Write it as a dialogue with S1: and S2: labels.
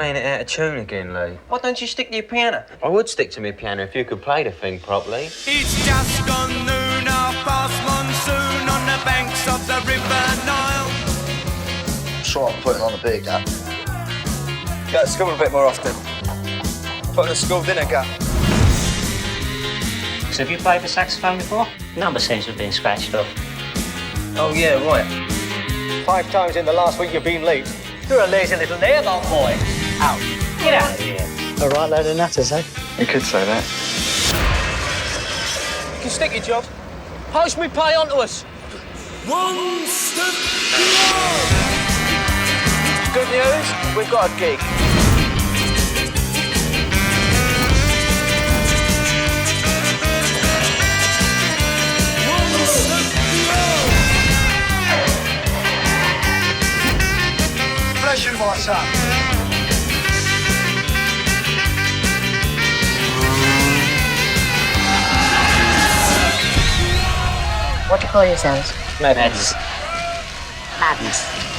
S1: playing it out of tune again, Lee.
S2: Why don't you stick to your piano?
S1: I would stick to my piano if you could play the thing properly.
S3: It's just gone noon, half past monsoon on the banks of the River Nile.
S4: I'm sure I'm putting on a big gap.
S2: Go to school a bit more often. Put on a school dinner gap.
S5: So have you played the saxophone before? Number seems to have been scratched off.
S2: Oh, yeah, right.
S6: 5 times in the last week you've been late. You're a lazy little nail-old boy.
S5: Out. Get out of here.
S7: A right load of natters, eh?
S4: You could say that.
S6: You can stick your job. Post me pay onto us.
S3: One step beyond.
S6: Good news, we've got a gig.
S3: One step beyond.
S4: Bless you, my son.
S8: What do you call yourselves?
S5: Madness.
S8: Madness.